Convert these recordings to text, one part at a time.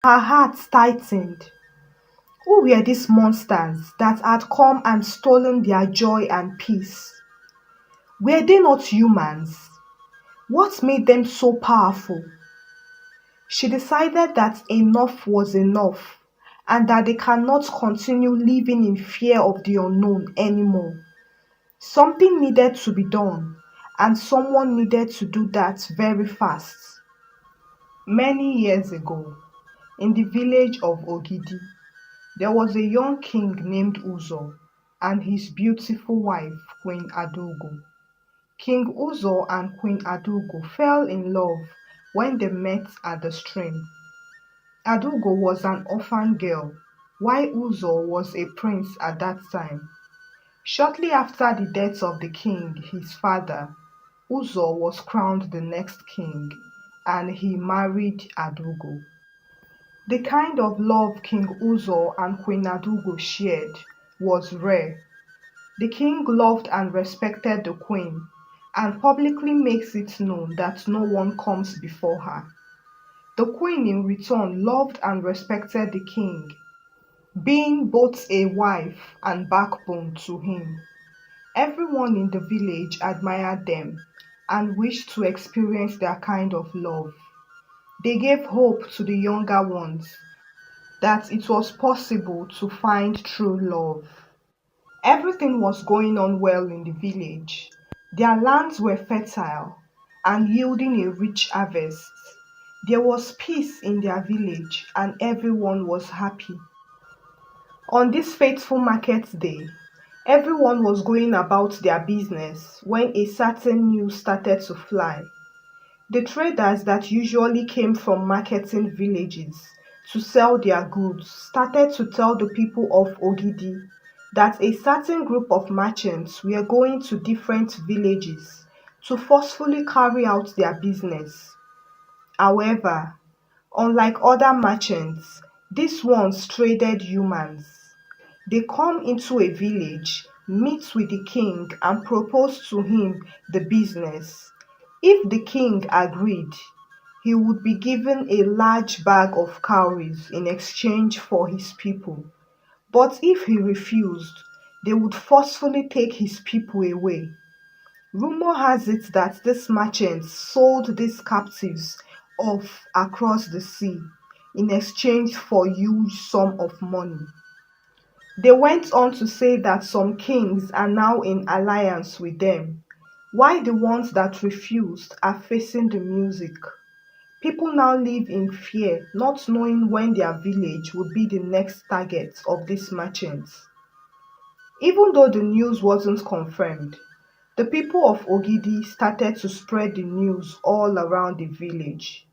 Her heart tightened. Who were these monsters that had come and stolen their joy and peace? Were they not humans? What made them so powerful? She decided that enough was enough and that they cannot continue living in fear of the unknown anymore. Something needed to be done, and someone needed to do that very fast. Many years ago, in the village of Ogidi, there was a young king named Uzo and his beautiful wife, Queen Adugo. King Uzo and Queen Adugo fell in love when they met at the stream. Adugo was an orphan girl, while Uzo was a prince at that time. Shortly after the death of the king, his father, Uzo was crowned the next king, and he married Adugo. The kind of love King Uzo and Queen Adugo shared was rare. The king loved and respected the queen, and publicly makes it known that no one comes before her. The queen in return loved and respected the king, being both a wife and backbone to him. Everyone in the village admired them and wished to experience their kind of love. They gave hope to the younger ones that it was possible to find true love. Everything was going on well in the village. Their lands were fertile and yielding a rich harvest. There was peace in their village and everyone was happy. On this fateful market day, everyone was going about their business when a certain news started to fly. The traders that usually came from marketing villages to sell their goods started to tell the people of Ogidi that a certain group of merchants were going to different villages to forcefully carry out their business. However, unlike other merchants, these ones traded humans. They come into a village, meet with the king, and propose to him the business. If the king agreed, he would be given a large bag of cowries in exchange for his people. But if he refused, they would forcefully take his people away. Rumor has it that these merchants sold these captives off across the sea in exchange for huge sum of money. They went on to say that some kings are now in alliance with them, while the ones that refused are facing the music. People now live in fear, not knowing when their village would be the next target of these merchants. Even though the news wasn't confirmed, the people of Ogidi started to spread the news all around the village.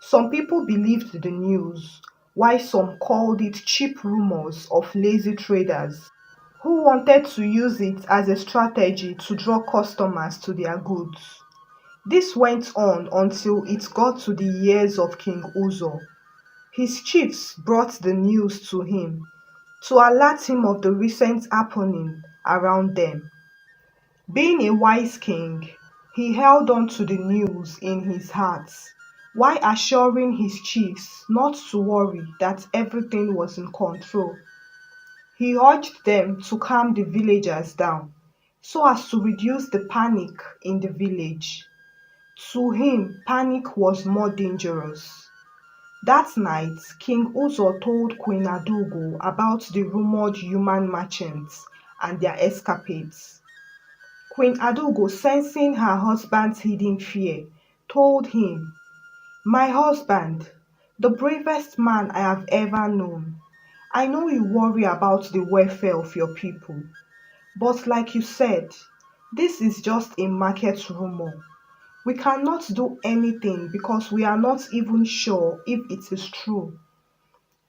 Some people believed the news, while some called it cheap rumors of lazy traders who wanted to use it as a strategy to draw customers to their goods. This went on until it got to the ears of King Uzo. His chiefs brought the news to him to alert him of the recent happening around them. Being a wise king, he held on to the news in his heart, while assuring his chiefs not to worry that everything was in control. He urged them to calm the villagers down so as to reduce the panic in the village. To him, panic was more dangerous. That night, King Uzo told Queen Adugo about the rumored human merchants and their escapades. Queen Adugo, sensing her husband's hidden fear, told him, "My husband, the bravest man I have ever known, I know you worry about the welfare of your people, but like you said, this is just a market rumor. We cannot do anything because we are not even sure if it is true.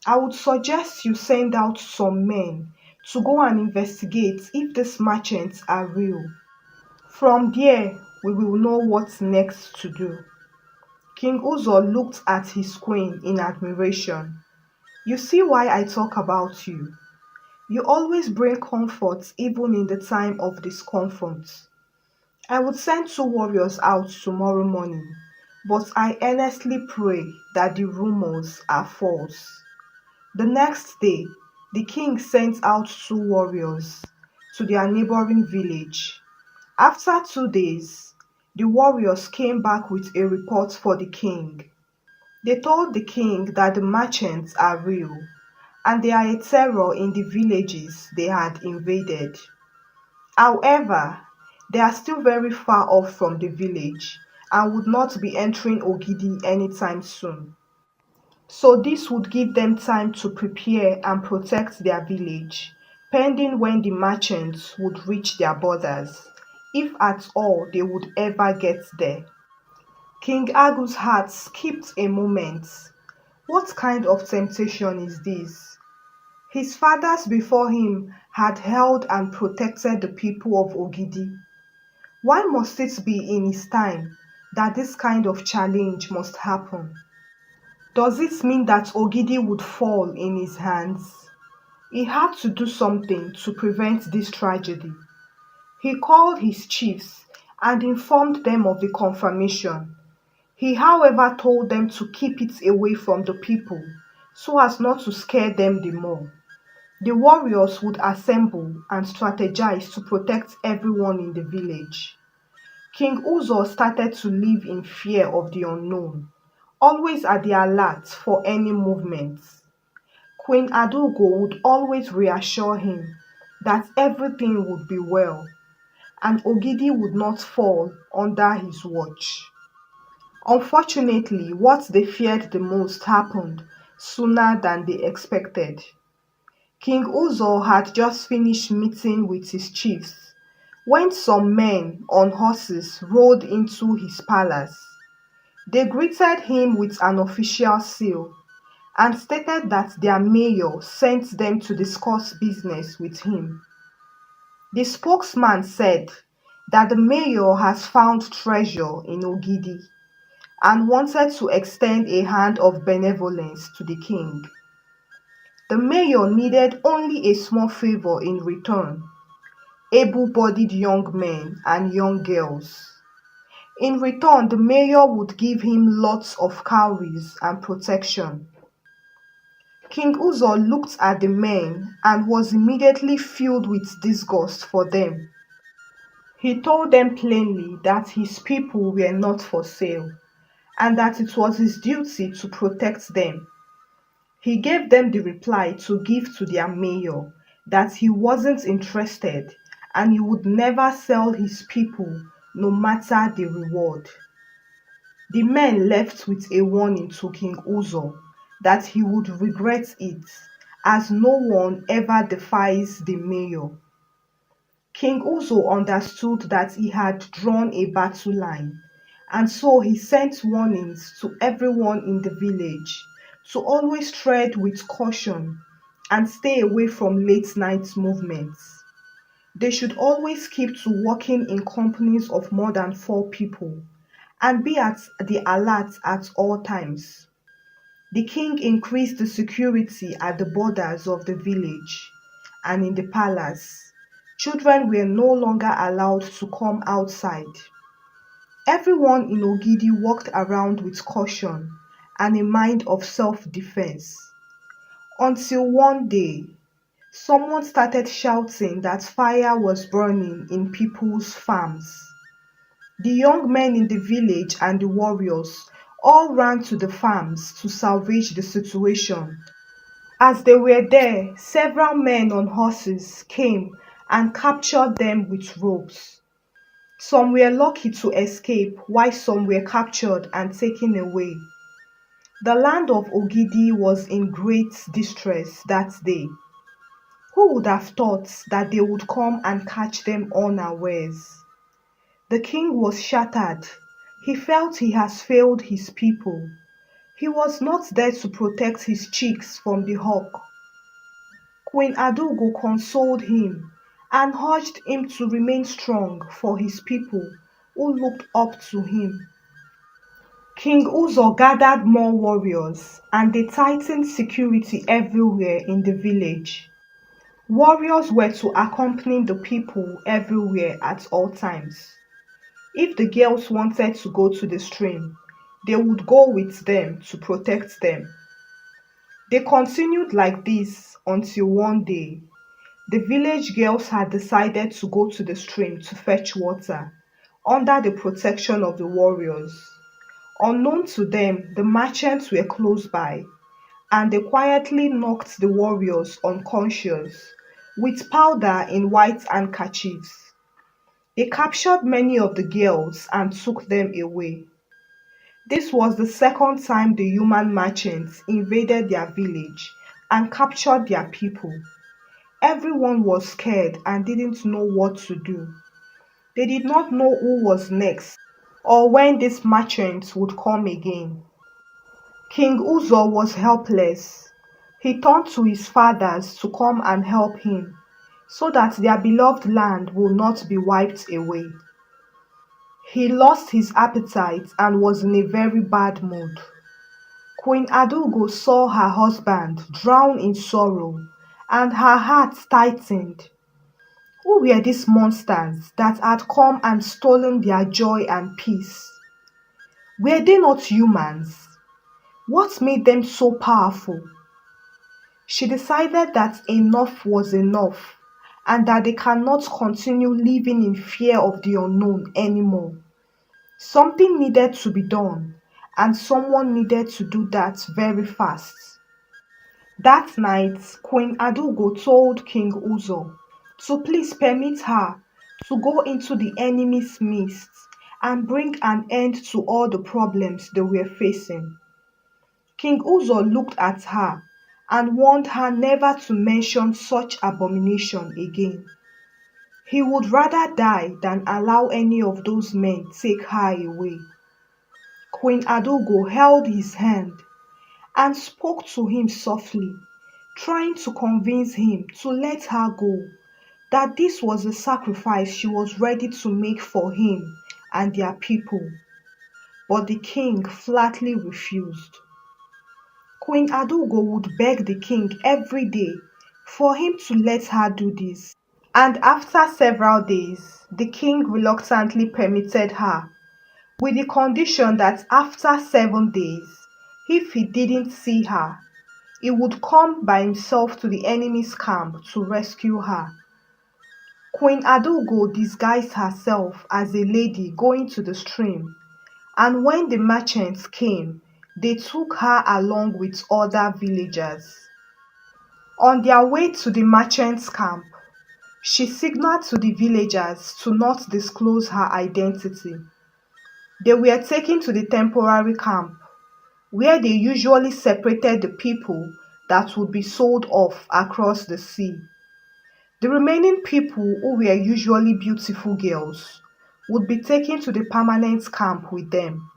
I would suggest you send out some men to go and investigate if these merchants are real. From there, we will know what next to do." King Uzo looked at his queen in admiration. "You see why I talk about you. You always bring comfort even in the time of discomfort. I would send two warriors out tomorrow morning. but I earnestly pray that the rumors are false." The next day, the king sent out two warriors to their neighboring village. After 2 days, the warriors came back with a report for the king. They told the king that the merchants are real and they are a terror in the villages they had invaded. However, they are still very far off from the village and would not be entering Ogidi anytime soon. So this would give them time to prepare and protect their village, pending when the merchants would reach their borders, if at all they would ever get there. King Agu's heart skipped a moment. What kind of temptation is this? His fathers before him had held and protected the people of Ogidi. Why must it be in his time that this kind of challenge must happen? Does it mean that Ogidi would fall in his hands? He had to do something to prevent this tragedy. He called his chiefs and informed them of the confirmation. He, however, told them to keep it away from the people so as not to scare them the more. The warriors would assemble and strategize to protect everyone in the village. King Uzo started to live in fear of the unknown, always at the alert for any movements. Queen Adugo would always reassure him that everything would be well and Ogidi would not fall under his watch. Unfortunately, what they feared the most happened sooner than they expected. King Uzo had just finished meeting with his chiefs when some men on horses rode into his palace. They greeted him with an official seal and stated that their mayor sent them to discuss business with him. The spokesman said that the mayor has found treasure in Ogidi and wanted to extend a hand of benevolence to the king. The mayor needed only a small favor in return: able-bodied young men and young girls. In return, the mayor would give him lots of cowries and protection. King Uzo looked at the men and was immediately filled with disgust for them. He told them plainly that his people were not for sale and that it was his duty to protect them. He gave them the reply to give to their mayor that he wasn't interested and he would never sell his people no matter the reward. The men left with a warning to King Uzo that he would regret it, as no one ever defies the mayor. King Uzo understood that he had drawn a battle line, and so he sent warnings to everyone in the village to always tread with caution and stay away from late night movements. They should always keep to walking in companies of more than four people and be at the alert at all times. The king increased the security at the borders of the village and in the palace. Children were no longer allowed to come outside. Everyone in Ogidi walked around with caution and a mind of self-defense. Until one day, someone started shouting that fire was burning in people's farms. The young men in the village and the warriors all ran to the farms to salvage the situation. As they were there, several men on horses came and captured them with ropes. Some were lucky to escape, while some were captured and taken away. The land of Ogidi was in great distress that day. Who would have thought that they would come and catch them unawares? The king was shattered. He felt he has failed his people. He was not there to protect his chicks from the hawk. Queen Adugo consoled him and urged him to remain strong for his people who looked up to him. King Uzo gathered more warriors and they tightened security everywhere in the village. Warriors were to accompany the people everywhere at all times. If the girls wanted to go to the stream, they would go with them to protect them. They continued like this until one day the village girls had decided to go to the stream to fetch water under the protection of the warriors. Unknown to them, the merchants were close by, and they quietly knocked the warriors unconscious with powder in white handkerchiefs. They captured many of the girls and took them away. This was the second time the human merchants invaded their village and captured their people. Everyone was scared and didn't know what to do. They did not know who was next or when these merchants would come again. King Uzo was helpless. He turned to his fathers to come and help him so that their beloved land will not be wiped away. He lost his appetite and was in a very bad mood. Queen Adugo saw her husband drown in sorrow, and her heart tightened. Who were these monsters that had come and stolen their joy and peace? Were they not humans? What made them so powerful? She decided that enough was enough and that they cannot continue living in fear of the unknown anymore. Something needed to be done, and someone needed to do that very fast. That night, Queen Adugo told King Uzo to please permit her to go into the enemy's midst and bring an end to all the problems they were facing. King Uzo looked at her and warned her never to mention such abomination again. He would rather die than allow any of those men take her away. Queen Adugo held his hand and spoke to him softly, trying to convince him to let her go, that this was the sacrifice she was ready to make for him and their people. But the king flatly refused. Queen Adugo would beg the king every day for him to let her do this. And after several days, the king reluctantly permitted her, with the condition that after 7 days, if he didn't see her, he would come by himself to the enemy's camp to rescue her. Queen Adugo disguised herself as a lady going to the stream, and when the merchants came, they took her along with other villagers. On their way to the merchants' camp, she signaled to the villagers to not disclose her identity. They were taken to the temporary camp, where they usually separated the people that would be sold off across the sea. The remaining people, who were usually beautiful girls, would be taken to the permanent camp with them.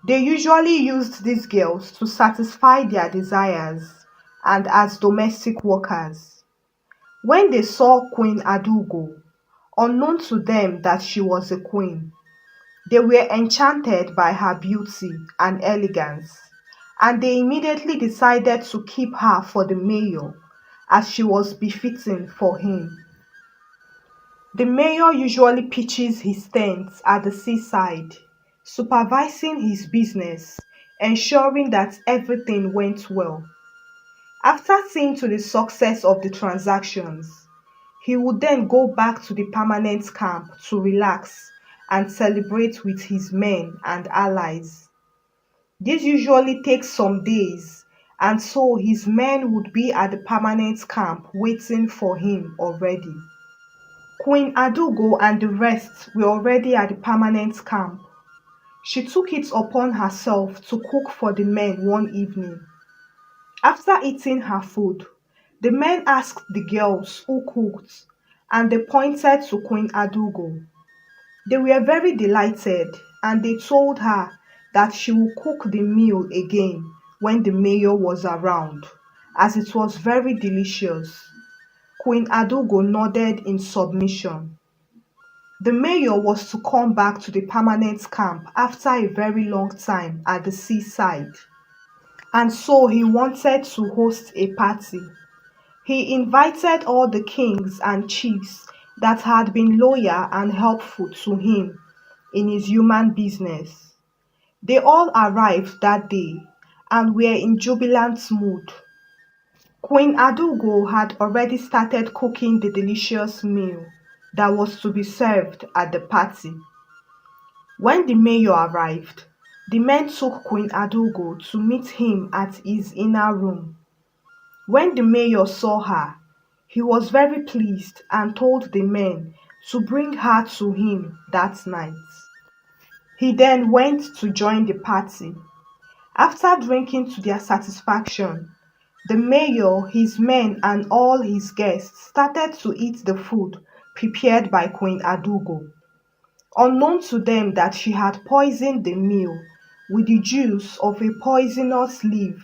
They usually used these girls to satisfy their desires and as domestic workers. When they saw Queen Adugo, unknown to them that she was a queen, they were enchanted by her beauty and elegance, and they immediately decided to keep her for the mayor, as she was befitting for him. The mayor usually pitches his tents at the seaside, supervising his business, ensuring that everything went well. After seeing to the success of the transactions, he would then go back to the permanent camp to relax and celebrate with his men and allies. This usually takes some days, and so his men would be at the permanent camp waiting for him already. Queen Adugo and the rest were already at the permanent camp. She took it upon herself to cook for the men one evening. After eating her food, the men asked the girls who cooked, and they pointed to Queen Adugo. They were very delighted, and they told her that she would cook the meal again when the mayor was around, as it was very delicious. Queen Adugo nodded in submission. The mayor was to come back to the permanent camp after a very long time at the seaside, and so he wanted to host a party. He invited all the kings and chiefs that had been loyal and helpful to him in his human business. They all arrived that day and were in jubilant mood. Queen Adugo had already started cooking the delicious meal that was to be served at the party. When the mayor arrived, the men took Queen Adugo to meet him at his inner room. When the mayor saw her, he was very pleased and told the men to bring her to him that night. He then went to join the party. After drinking to their satisfaction, the mayor, his men, and all his guests started to eat the food prepared by Queen Adugo, unknown to them that she had poisoned the meal with the juice of a poisonous leaf,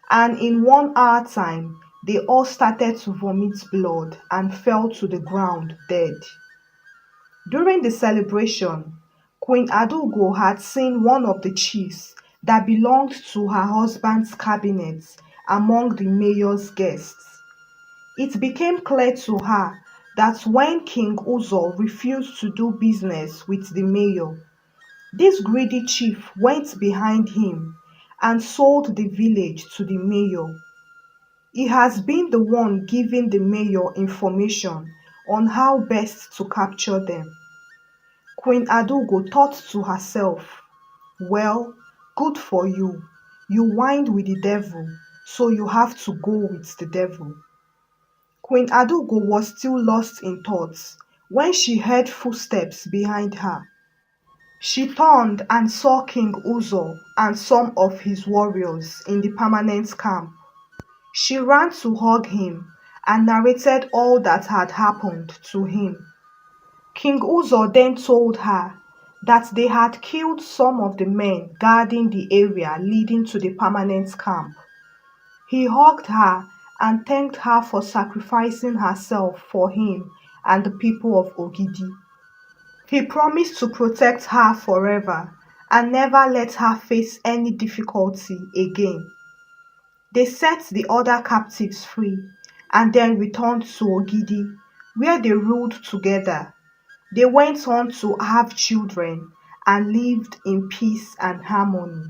and in 1 hour time they all started to vomit blood and fell to the ground dead. During the celebration, Queen Adugo had seen one of the chiefs that belonged to her husband's cabinet among the mayor's guests. It became clear to her that when King Uzo refused to do business with the mayor, this greedy chief went behind him and sold the village to the mayor. He has been the one giving the mayor information on how best to capture them. Queen Adugo thought to herself, well, good for you. You whined with the devil, so you have to go with the devil. Queen Adugo was still lost in thoughts when she heard footsteps behind her. She turned and saw King Uzo and some of his warriors in the permanent camp. She ran to hug him and narrated all that had happened to him. King Uzo then told her that they had killed some of the men guarding the area leading to the permanent camp. He hugged her and thanked her for sacrificing herself for him and the people of Ogidi. He promised to protect her forever and never let her face any difficulty again. They set the other captives free and then returned to Ogidi, where they ruled together. They went on to have children and lived in peace and harmony.